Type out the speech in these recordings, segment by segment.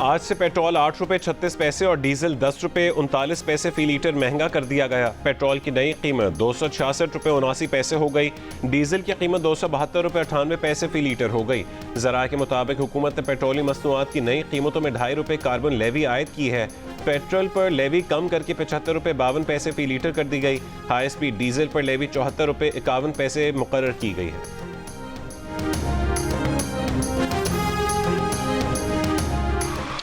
आज से पेट्रोल 8 रुपये 36 पैसे और डीजल 10 रुपये 39 पैसे फी लीटर महंगा कर दिया गया। पेट्रोल की नई कीमत 266 रुपये 79 पैसे हो गई। डीजल की कीमत 272 रुपये 98 पैसे फी लीटर हो गई। ज़राए के मुताबिक हुकूमत ने पेट्रोलियम मसनूआत की नई कीमतों में 2.5 रुपये कार्बन लेवी आयद की है। पेट्रोल पर लेवी कम करके 75 रुपये 52 पैसे फी लीटर कर दी गई। हाई स्पीड डीजल पर लेवी 74 रुपये 51 पैसे मुकर्रर की गई है।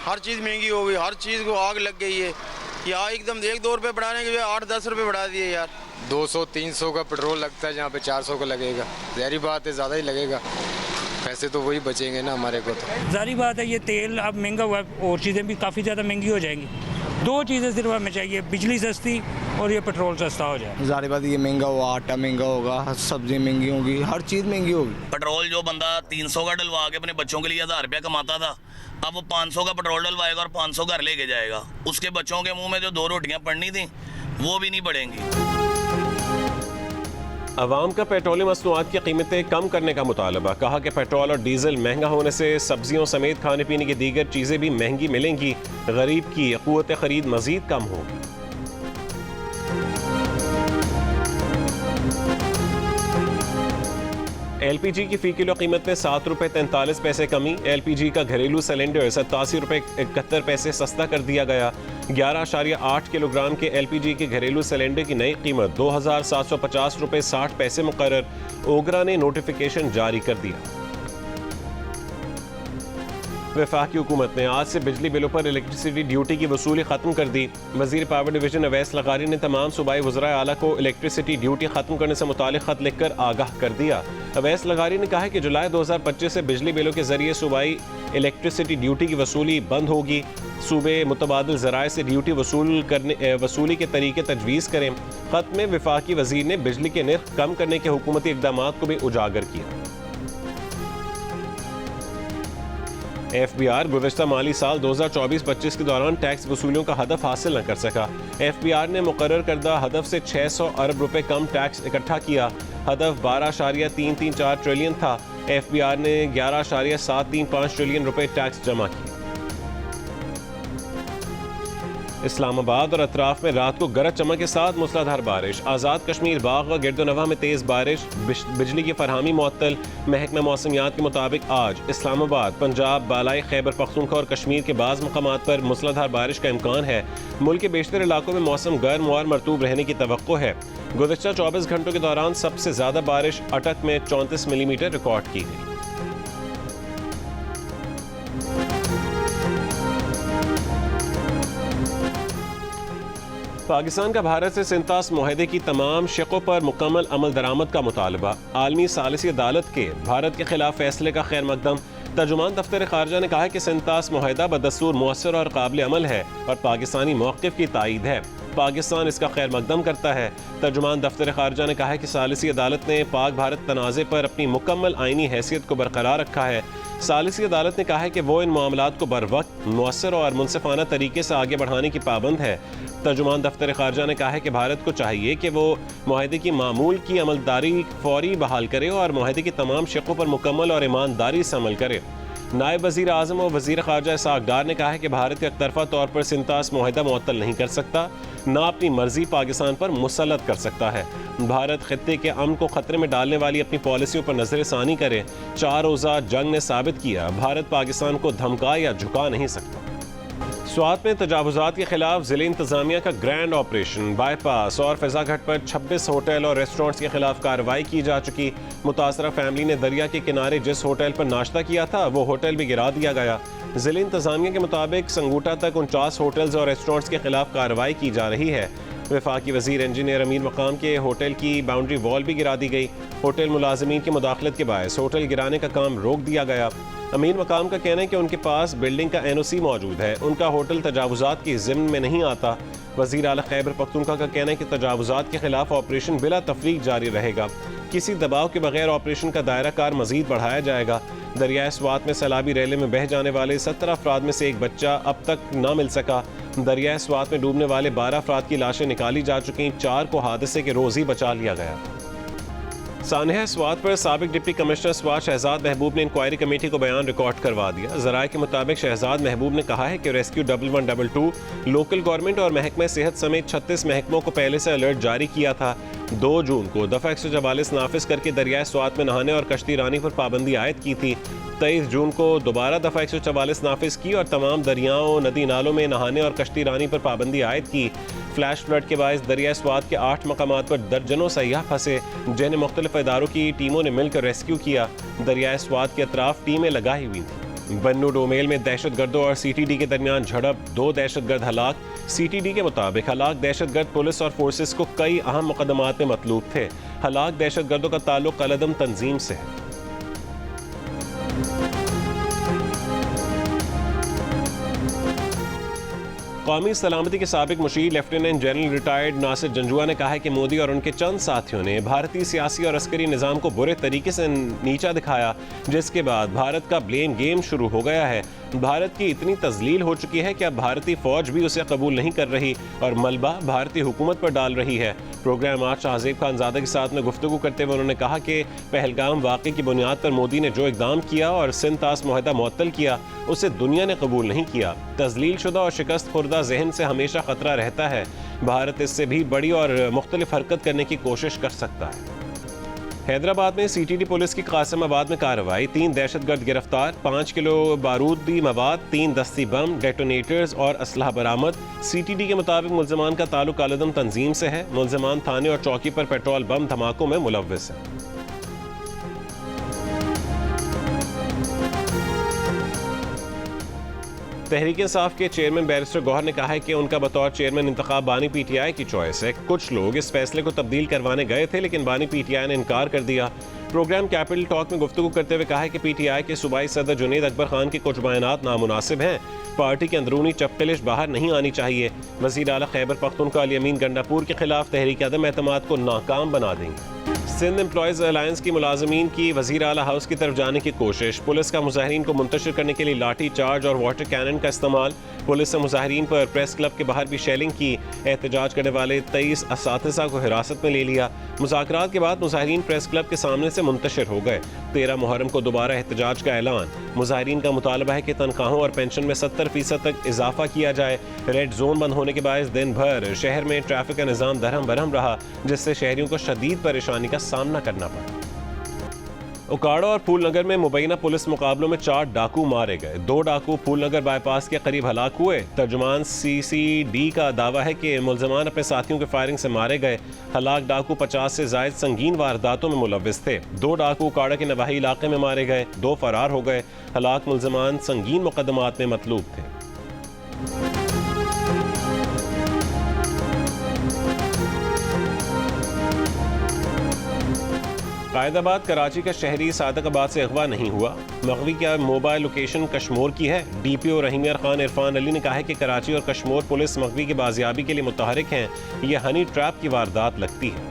हर चीज़ महंगी हो गई, हर चीज़ को आग लग गई है। यहाँ एकदम 1-2 रुपये बढ़ाने के 8-10 रुपये बढ़ा दिए यार। 200-300 का पेट्रोल लगता है, जहाँ पे 400 का लगेगा। ज़ाहिर बात है ज़्यादा ही लगेगा, पैसे तो वही बचेंगे ना हमारे को। तो ज़ाहिर बात है ये तेल अब महंगा हुआ है और चीज़ें भी काफ़ी ज़्यादा महंगी हो जाएंगी। दो चीज़ें सिर्फ हमें चाहिए, बिजली सस्ती और ये पेट्रोल सस्ता हो जाए। ज़ाहिर बात ये महंगा हुआ, आटा महंगा होगा, सब्जी महंगी होगी, हर चीज़ महंगी होगी। पेट्रोल जो बंदा 300 का डलवा के अपने बच्चों के लिए 1000 रुपया कमाता था, अब वो 500 का पेट्रोल डलवाएगा और 500 घर लेके जाएगा। उसके बच्चों के मुंह में जो 2 रोटियां पड़नी थी वो भी नहीं पड़ेंगी। अवाम का पेट्रोलियम मसनूआत की कीमतें कम करने का मुतालबा। कहा कि पेट्रोल और डीजल महंगा होने से सब्जियों समेत खाने पीने की दीगर चीज़ें भी महंगी मिलेंगी। गरीब की क़ुव्वत ख़रीद मज़ीद कम होगी। LPG की फ़ी किलो कीमत में 7 रुपये 43 पैसे कमी। LPG का घरेलू सिलेंडर 87 रुपये 71 पैसे सस्ता कर दिया गया। 11.8 किलोग्राम के LPG के घरेलू सिलेंडर की नई कीमत 2750 रुपये 60 पैसे मुकर्रर। ओगरा ने नोटिफिकेशन जारी कर दिया। वफाकी हुकूमत ने आज से बिजली बिलों पर इलेक्ट्रिसिटी ड्यूटी की वसूली खत्म कर दी। वजीर पावर डिवीजन अवैस लगारी ने तमाम सूबाई वज़राए आला को इलेक्ट्रिसिटी ड्यूटी खत्म करने से मुतालिक खत लिखकर आगाह कर दिया। अवैस लगारी ने कहा कि जुलाई 2025 से बिजली बिलों के जरिए सूबाई इलेक्ट्रिसिटी ड्यूटी की वसूली बंद होगी। सूबे मुतबादिल ज़राए से ड्यूटी वसूली के तरीके तजवीज़ करें। खत में वफाकी वजीर ने बिजली के निर्ख कम करने के हुकूमती इक़दामात को भी उजागर किया। FBI गुज़श्ता माली साल 2024-25 के दौरान टैक्स वसूलियों का हदफ हासिल न कर सका। FBI ने मुकर्रर करदा हदफ से 600 अरब रुपए कम टैक्स इकट्ठा किया। हदफ 12.334 ट्रिलियन था। FBI ने 11.735 ट्रिलियन रुपए टैक्स जमा किए। इस्लामाबाद और अतराफ में रात को गरज चमक के साथ मूसलाधार बारिश। आज़ाद कश्मीर बाग व गिरदोनवा में तेज़ बारिश। बिजली की फरहमी मुअत्तल। महकमा मौसमियात के मुताबिक आज इस्लामाबाद, पंजाब, बालाई खैबर पख्तूनख्वा और कश्मीर के बाज़ मकामात पर मूसलाधार बारिश का इम्कान है। मुल्क के बेशतर इलाकों में मौसम गर्म और मरतूब रहने की तवक्को है। गुज़श्ता 24 घंटों के दौरान सबसे ज़्यादा बारिश अटक में 34 मिलीमीटर रिकॉर्ड की गई। पाकिस्तान का भारत से सिंतास मुआहदे की तमाम शकों पर मुकम्मल अमल दरामद का मुतालबा। आलमी सालिसी अदालत के भारत के खिलाफ फैसले का खैर मकदम। तर्जुमान दफ्तर खारजा ने कहा कि सिंतास मुआहदा बदस्तूर मुअस्सर और काबिल अमल है और पाकिस्तानी मौक़िफ़ की तायीद है। पाकिस्तान इसका खैर मकदम करता है। तर्जुमान दफ्तर खारजा ने कहा है कि सालिसी अदालत ने पाक भारत तनाज़े पर अपनी मुकम्मल आइनी हैसियत को बरकरार रखा है। सालिसी अदालत ने कहा है कि वो इन मामलात को बर वक्त, मुअस्सर और मुनसिफाना तरीके से आगे बढ़ाने की पाबंद है। तर्जुमान दफ्तर खारजा ने कहा है कि भारत को चाहिए कि वो मुआहदे की मामूल की अमलदारी फौरी बहाल करे और मुआहदे की तमाम शकों पर मुकम्मल और ईमानदारी से अमल करे। नायब वज़ीर आज़म और वज़ीर ख़ारजा इसहाक़ डार ने कहा है कि भारत एकतरफ़ा तौर पर सिंतास मुआहदा मुअत्तल नहीं कर सकता, ना अपनी मर्जी पाकिस्तान पर मुसल्लत कर सकता है। भारत खित्ते के अमन को खतरे में डालने वाली अपनी पॉलिसियों पर नज़रसानी करे। 4 रोज़ा जंग ने साबित किया भारत पाकिस्तान को धमका या झुका नहीं सकता। स्वात में तजावुज़ात के खिलाफ ज़िले इंतज़ामिया का ग्रैंड ऑपरेशन। बाईपास और फ़िज़ाघट पर 26 होटल और रेस्टोरेंट्स के खिलाफ कार्रवाई की जा चुकी। मुतासरा फैमिली ने दरिया के किनारे जिस होटल पर नाश्ता किया था वो होटल भी गिरा दिया गया। ज़िले इंतज़ामिया के मुताबिक संगूटा तक 49 होटल्स और रेस्टोरेंट्स के खिलाफ कार्रवाई की जा रही है। वफाकी वज़ीर इंजीनियर अमीर मकाम के होटल की बाउंड्री वॉल भी गिरा दी गई। होटल मुलाजमीन की मुदाखलत के बायस होटल गिराने का काम रोक दिया गया। अमीर मकाम का कहना है कि उनके पास बिल्डिंग का NOC मौजूद है, उनका होटल तजावुज़ात की ज़िम्न में नहीं आता। वज़ीर आला खैबर पख्तूनख्वा का कहना है कि तजावुज़ात के खिलाफ ऑपरेशन बिला तफरीक जारी रहेगा। किसी दबाव के बगैर ऑपरेशन का दायरा कार मज़ीद बढ़ाया जाएगा। दरियाए स्वात में सैलाबी रैले में बह जाने वाले 17 अफराद में से एक बच्चा अब तक न मिल सका। दरियाए स्वात में डूबने वाले 12 अफराद की लाशें निकाली जा चुकी। 4 को हादसे के रोज़ ही बचा लिया गया। सानहा स्वात पर साबिक डिप्टी कमिश्नर स्वात शहजाद महबूब ने इंक्वायरी कमेटी को बयान रिकॉर्ड करवा दिया। जराये के मुताबिक शहजाद महबूब ने कहा है कि रेस्क्यू 1112 लोकल गवर्नमेंट और महकमा सेहत समेत 36 महकमों को पहले से अलर्ट जारी किया था। 2 जून को दफ़ा 144 नाफिज करके दरियाए स्वात में नहाने और कश्ती रानी पर पाबंदी आयद की थी। 23 जून को दोबारा दफ़ा 144 नाफिज की और तमाम दरियाओं नदी नालों में नहाने और कश्ती रानी पर पाबंदी आयद की। फ्लैश फ्लड के बायस दरिया स्वात के 8 मकामात पर दर्जनों सयाह फंसे, जिन्हें मुख्तलिफ इदारों की टीमों ने मिलकर रेस्क्यू किया। दरिया स्वात के अतराफ टीमें लगाई हुई थी। बन्नू डोमेल में दहशतगर्दों और CTD के दरमियान झड़प, 2 दहशतगर्द हलाक। CTD के मुताबिक हलाक दहशतगर्द पुलिस और फोर्सेस को कई अहम मुकदमात में मतलूब थे। हलाक दहशतगर्दों का ताल्लुक कलदम तंजीम से है। कौमी सलामती के साबिक मुशीर lieutenant general retired Nasir Janjua ने कहा है कि मोदी और उनके चंद साथियों ने भारतीय सियासी और अस्करी निज़ाम को बुरे तरीके से नीचा दिखाया, जिसके बाद भारत का ब्लेम गेम शुरू हो गया है। भारत की इतनी तजलील हो चुकी है कि अब भारतीय फौज भी उसे कबूल नहीं कर रही और मलबा भारतीय हुकूमत पर डाल रही है। प्रोग्राम आज शाहजेब खानजादा के साथ में गुफ्तगू करते हुए उन्होंने कहा कि पहलगाम वाक़े की बुनियाद पर मोदी ने जो इकदाम किया और सिंध तास मुआहदा मुअत्तल किया, उसे दुनिया ने कबूल नहीं किया। तजलील शुदा और शिकस्त खुर्दा जहन से हमेशा खतरा रहता है। भारत इससे भी बड़ी और मुख्तलिफ हरकत करने की कोशिश कर सकता है। हैदराबाद में CTD पुलिस की कासिमाबाद में कार्रवाई, 3 दहशतगर्द गिरफ्तार, 5 किलो बारूदी मवाद, 3 दस्ती बम, डेटोनेटर्स और असलहा बरामद। CTD के मुताबिक मुल्ज़मान का ताल्लुक कालदम तंजीम से है। मुल्ज़मान थाने और चौकी पर पेट्रोल बम धमाकों में मुलव्विस है। तहरीक इंसाफ के चेयरमैन बैरिस्टर गौहर ने कहा है कि उनका बतौर चेयरमैन इंतखाब बानी PTI की चॉइस है। कुछ लोग इस फैसले को तब्दील करवाने गए थे, लेकिन बानी PTI ने इनकार कर दिया। प्रोग्राम कैपिटल टॉक में गुफ्तगू करते हुए कहा है कि PTI के सूबाई सदर जुनैद अकबर खान के कुछ बयानात नामुनासिब हैं। पार्टी के अंदरूनी चपकलिश बाहर नहीं आनी चाहिए। वज़ीर आला खैबर पख्तूनख्वा अली अमीन गंडापुर के खिलाफ तहरीक अदम एतमाद को नाकाम बना देंगे। सिंध एम्प्लॉयज़ अलायंस की मुलाजमीन की वज़ीर आला हाउस की तरफ जाने की कोशिश, पुलिस का मुजाहिरीन को मुंतशिर करने के लिए लाठी चार्ज और वाटर कैनन का इस्तेमाल। पुलिस ने मुजाहिरीन पर प्रेस क्लब के बाहर भी शेलिंग की। एहतजाज करने वाले 23 असातिज़ा को हिरासत में ले लिया। मुज़ाकरात के बाद मुजाहिरीन प्रेस क्लब के सामने से मुंतशिर हो गए। 13 मुहर्रम को दोबारा एहतजाज का ऐलान। मुजाहिरीन का मुतालबा है कि तनख्वाहों और पेंशन में 70% तक इजाफा किया जाए। रेड जोन बंद होने के बायस दिन भर शहर में ट्रैफिक का निज़ाम दरहम बरहम रहा, जिससे शहरियों को शदीद परेशानी का सामना करना पड़ा। उकाड़ा और फूलनगर में मुबैना पुलिस मुकाबलों में 4 डाकू मारे गए। 2 डाकू फूलनगर बाईपास के करीब हलाक हुए। तर्जुमान CCD का दावा है कि मुल्ज़मान अपने साथियों के फायरिंग से मारे गए। हलाक डाकू 50 से जायद संगीन वारदातों में मुलव्विस थे। 2 डाकू उकाड़ा के नवाही इलाके में मारे गए, 2 फरार हो गए। हलाक मुल्ज़मान संगीन मुकदमात में मतलूब थे। कायदाबाद कराची का शहरी सादकाबाद से अगवा नहीं हुआ। मगवी का मोबाइल लोकेशन कश्मोर की है। DPO रहीमियर खान इरफान अली ने कहा है कि कराची और कश्मोर पुलिस मगवी की बाजियाबी के लिए मुतहरिक हैं। यह हनी ट्रैप की वारदात लगती है।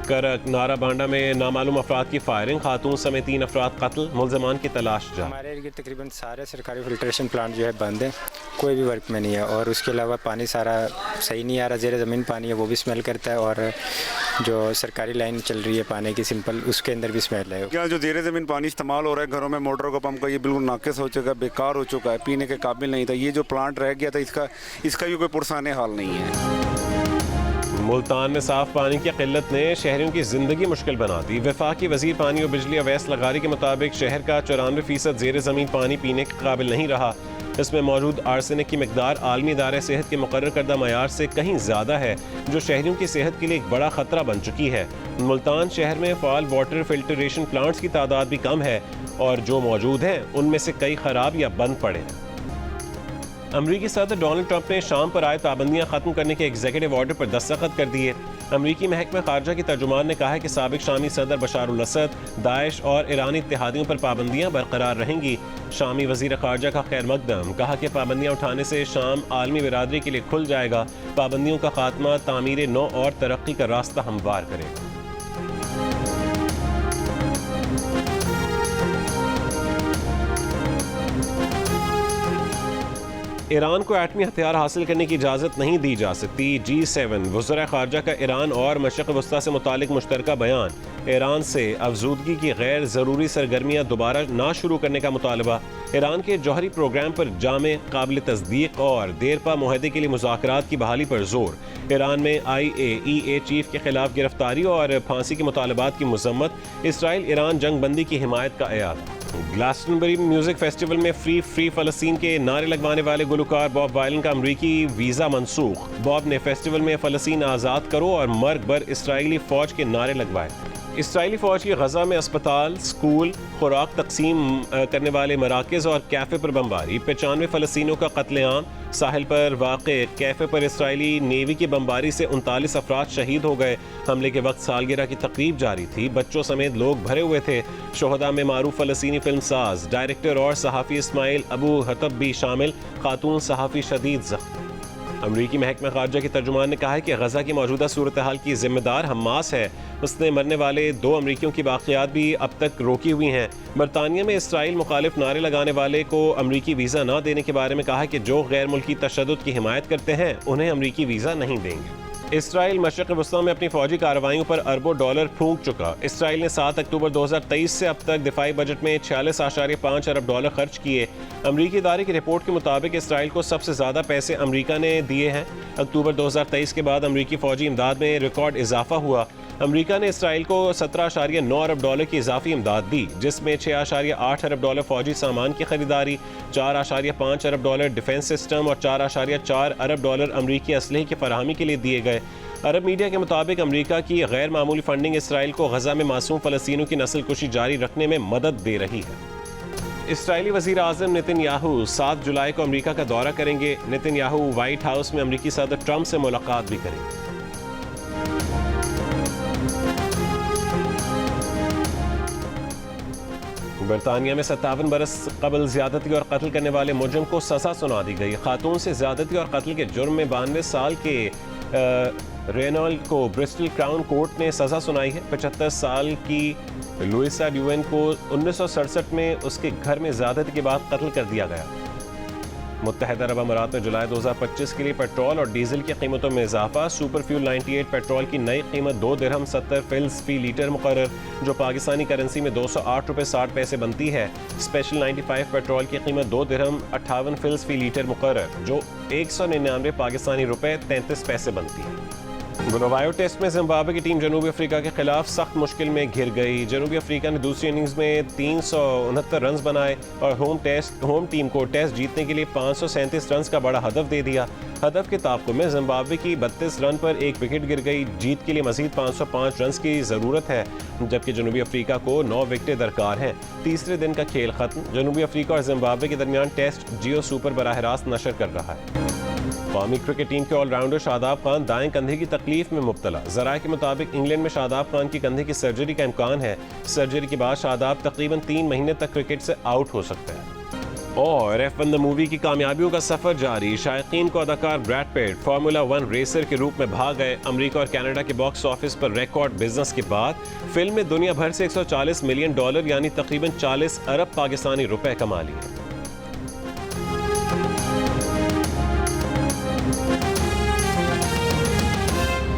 करक नारा बांडा में नामालूम अफराद की फायरिंग, खातून समेत 3 अफराद कत्ल, मुल्ज़मान की तलाश जारी। हमारे एरिया के तकरीबन सारे सरकारी फिल्ट्रेशन प्लांट जो है बंद है, कोई भी वर्क में नहीं है। और उसके अलावा पानी सारा सही नहीं आ रहा, ज़ेर ज़मीन पानी है वो भी स्मेल करता है। और जो सरकारी लाइन चल रही है पानी की सिंपल, उसके अंदर भी स्मेल है। क्या जो ज़ेर ज़मीन पानी इस्तेमाल हो रहा है घरों में मोटरों का पंप का, ये बिल्कुल नाकिस हो चुका है, बेकार हो चुका है, पीने के काबिल नहीं था। ये जो प्लांट रह गया था इसका भी कोई पुरसाने हाल नहीं है। मुल्तान में साफ पानी की किल्लत ने शहरियों की जिंदगी मुश्किल बना दी। वफाकी वजीर पानी और बिजली अवैस लगारी के मुताबिक शहर का 94% ज़ेर ज़मीन पानी पीने के काबिल नहीं रहा। इसमें मौजूद आर्सेनिक की मिकदार आलमी इदारे सेहत के मुकर्रर करदा मयार से कहीं ज़्यादा है, जो शहरियों की सेहत के लिए एक बड़ा ख़तरा बन चुकी है। मुल्तान शहर में फ़ाल वाटर फिल्ट्रेशन प्लांट्स की तादाद भी कम है और जो मौजूद हैं उनमें से कई ख़राब या बंद पड़े हैं। अमरीकी सदर डोनाल्ड ट्रंप ने शाम पर आए पाबंदियां खत्म करने के एग्जीक्यूटिव ऑर्डर पर दस्तखत कर दिए। अमरीकी महकमा खारजा की तर्जुमान ने कहा है कि साबिक शामी सदर बशार उल असद, दाइश और ईरानी इत्तेहादियों पर पाबंदियां बरकरार रहेंगी। शामी वजीर खारजा का खैर मकदम कहा कि पाबंदियां उठाने से शाम आलमी बिरादरी के लिए खुल जाएगा। पाबंदियों का खात्मा तामीर नौ और तरक्की का रास्ता हमवार करेगा। ईरान को एटमी हथियार हासिल करने की इजाज़त नहीं दी जा सकती। G7 वज़ीर ख़ारजा का ईरान और मशरिक़ वस्ता से मुतालिक मुश्तरका बयान। ईरान से अफजूदगी की गैर ज़रूरी सरगर्मियाँ दोबारा ना शुरू करने का मुतालबा। ईरान के जौहरी प्रोग्राम पर जामे काबिल तस्दीक और देरपा मुआहदे के लिए मुज़ाकरात की बहाली पर जोर। ईरान में IAEA चीफ के खिलाफ गिरफ्तारी और फांसी के मुतालबात की मजम्मत। इसराइल ईरान जंग बंदी की हिमायत का ऐलान। ग्लासटनबरी म्यूजिक फेस्टिवल में फ्री फ़लस्तीन के नारे लगवाने वाले गुलकार बॉब वायलन का अमरीकी वीज़ा मनसूख। बॉब ने फेस्टिवल में फ़लस्तीन आज़ाद करो और मर्ग बर इसराइली फ़ौज के नारे लगवाए। इसराइली फ़ौज की गज़ा में अस्पताल, स्कूल, खुराक तकसीम करने वाले मराकज़ और कैफ़े पर बमबारी। 95 फ़लस्तीनियों का कत्लेआम। साहिल पर वाक़े कैफ़े पर इसराइली नेवी की बमबारी से 39 अफराद शहीद हो गए। हमले के वक्त सालगिरह की तकरीब जारी थी। बच्चों समेत लोग भरे हुए थे। शोहदा में मारूफ फ़लस्तीनी फिल्म साज, डायरेक्टर और सहाफ़ी इस्माइल अबू हतब भी शामिल। खातून सहाफ़ी शदीद ज़ख्मी। अमरीकी महकमा ख़ारजा के तर्जुमान ने कहा है कि गज़ा की मौजूदा सूरत हाल की ज़िम्मेदार हमास है। उसने मरने वाले 2 अमरीकियों की बाक़ियात भी अब तक रोकी हुई हैं। बरतानिया में इसराइल मुखालिफ नारे लगाने वाले को अमरीकी वीज़ा न देने के बारे में कहा कि जो गैर मुल्की तशद्दुद की हिमायत करते हैं उन्हें अमरीकी वीज़ा नहीं देंगे। इसराइल मशरिक़ वस्ता में अपनी फ़ौजी कार्रवाइयों पर अरबों डॉलर फूंक चुका। इसराइल ने 7 अक्टूबर 2023 से अब तक दिफाई बजट में 46.5 अरब डॉलर खर्च किए। अमरीकी इदारे की रिपोर्ट के मुताबिक इसराइल को सबसे ज़्यादा पैसे अमरीका ने दिए हैं। अक्टूबर 2023 के बाद अमरीकी फ़ौजी इमदाद में रिकॉर्ड इजाफा हुआ। अमरीका ने इसराइल को 17.9 अरब डॉलर की इजाफी इमदाद दी, जिसमें 6.8 अरब डॉलर फ़ौजी सामान की खरीदारी, 4.5 अरब डॉलर डिफेंस सिस्टम और 4.4 अरब डॉलर अमरीकी असलहे की फराहमी के लिए दिए गए। अरब मीडिया के मुताबिक अमरीका की गैर मामूली फंडिंग इसराइल को गज़ा में मासूम फ़लस्तीनियों की नस्ल कुशी जारी रखने में मदद दे रही है। इसराइली वज़ीर आज़म नेतन्याहू 7 जुलाई को अमरीका का दौरा करेंगे। नेतन्याहू व्हाइट हाउस में अमरीकी सदर ट्रंप से मुलाकात भी करेंगे। बरतानिया में 57 बरस कबल ज़्यादती और कत्ल करने वाले मुजरिम को सज़ा सुना दी गई। खातून से ज़्यादती और कत्ल के जुर्म में 92 साल के रेनॉल्ड को ब्रिस्टल क्राउन कोर्ट ने सज़ा सुनाई है। 75 साल की लुइसा ड्यूएन को 1967 में उसके घर में ज़्यादती के बाद कत्ल कर दिया गया। मुत्तहदा अरब अमारात में जुलाई 2025 के लिए पेट्रोल और डीजल की कीमतों में इजाफा। सुपर फ्यूल 98 पेट्रोल की नई कीमत 2 दिरहम 70 फिल्स फी लीटर मुकर्रर, जो पाकिस्तानी करेंसी में 208 रुपये 60 पैसे बनती है। स्पेशल 95 पेट्रोल की कीमत 2 दिरहम 58 फिल्स फी लीटर मुकर्रर, जो 199 पाकिस्तानी रुपये 33 पैसे बनती है। बुलवायो टेस्ट में जिम्बाब्वे की टीम जनूबी अफ्रीका के खिलाफ सख्त मुश्किल में घिर गई। जनूबी अफ्रीका ने दूसरी इनिंग्स में 369 रन बनाए और होम टीम को टेस्ट जीतने के लिए 537 रन का बड़ा हदफ दे दिया। हदफ के ताक़ुब में जिम्बाब्वे की 32 रन पर 1 विकेट गिर गई। जीत के लिए मजीद 505 रन की ज़रूरत है, जबकि जनूबी अफ्रीका को 9 विकेटें दरकार हैं। तीसरे दिन का खेल खत्म। जनूबी अफ्रीका और जिम्बाब्वे के दरमियान टेस्ट जियो सुपर बराह रास्त नशर कर रहा है। कौमी क्रिकेट टीम के ऑलराउंडर शादाब खान दाएं कंधे की तकलीफ में मुब्तला। ज़राए के मुताबिक इंग्लैंड में शादाब खान की कंधे की सर्जरी का इम्कान है। सर्जरी के बाद शादाब तकरीबन 3 महीने तक क्रिकेट से आउट हो सकते हैं। और F1 द मूवी की कामयाबियों का सफ़र जारी। शायकीन को अदाकार ब्रैड पिट फार्मूला 1 रेसर के रूप में भाग गए। अमेरिका और कनाडा के बॉक्स ऑफिस पर रिकॉर्ड बिजनेस के बाद फिल्म में दुनिया भर से $140 मिलियन यानी तकरीबन 40 अरब पाकिस्तानी रुपए कमा लिए।